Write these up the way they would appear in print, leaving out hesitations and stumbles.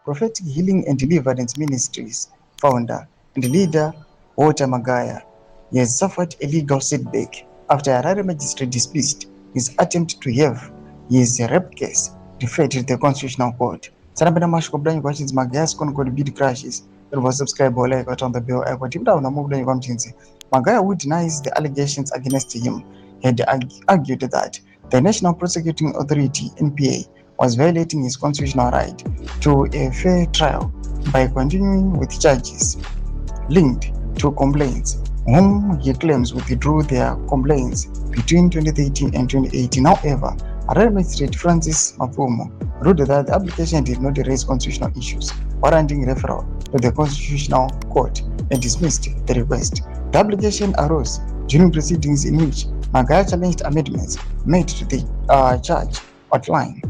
Prophetic Healing and Deliverance Ministries founder and leader Walter Magaya. He has suffered a legal setback after a Harare magistrate dismissed his attempt to have his rape case referred to the Constitutional Court. Sanabena mashko blanyi questions Magaya's Concord bid crashes. It was subscribe or like on the bell icon. Tip down the move Magaya, who denies the allegations against him, had argued that the National Prosecuting Authority (NPA) was violating his constitutional right to a fair trial by continuing with charges linked to complaints, whom he claims withdrew their complaints between 2013 and 2018. However, Harare Magistrate Francis Mafumo ruled that the application did not raise constitutional issues, warranting referral to the Constitutional Court, and dismissed the request. The application arose during proceedings in which Magaya challenged amendments made to the charge outline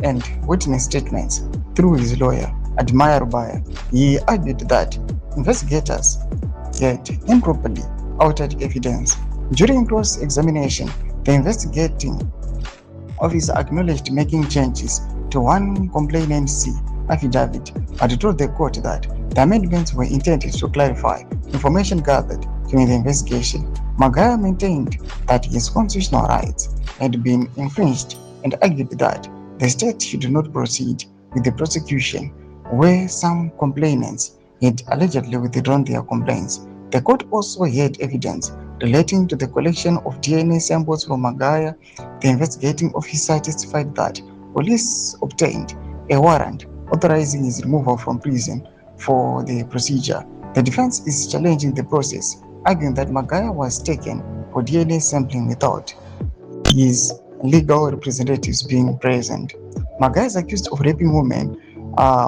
and witness statements through his lawyer, Admire Rubaya. He argued that investigators had improperly altered evidence. During cross-examination, the investigating officer acknowledged making changes to one complainant's affidavit, but told the court that the amendments were intended to clarify information gathered during the investigation. Magaya maintained that his constitutional rights had been infringed and argued that the state should not proceed with the prosecution where some complainants had allegedly withdrawn their complaints. The court also heard evidence relating to the collection of DNA samples from Magaya. The investigating officer testified that police obtained a warrant authorizing his removal from prison for the procedure. The defense is challenging the process, arguing that Magaya was taken for DNA sampling without his legal representatives being present. Magaya is accused of raping women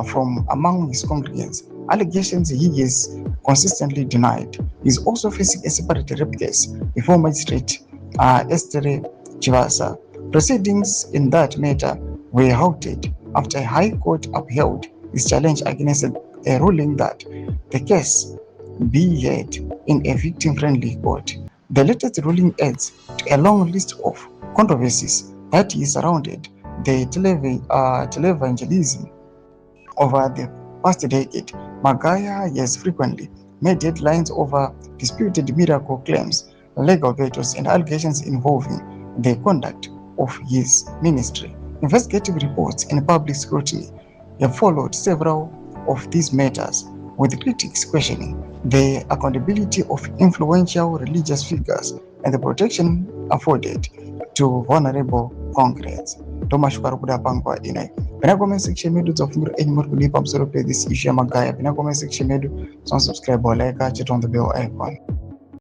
from among his congregants, allegations he has consistently denied. He is also facing a separate rape case before Magistrate Esther Chivasa. Proceedings in that matter were halted after a High Court upheld his challenge against a ruling that the case be heard in a victim-friendly court. The latest ruling adds to a long list of controversies that is surrounded the televangelism over the past decade. Magaya has frequently made headlines over disputed miracle claims, legal vetoes, and allegations involving the conduct of his ministry. Investigative reports and public scrutiny have followed several of these matters, with critics questioning the accountability of influential religious figures and the protection afforded to vulnerable congregants. Tomashukara kuda pangwa inai. Pena comment section medu tofumura enyi muri kulipa msoro play this issue ya Magaya. Pena comment section medu, subscribe or like, hit on the bell icon.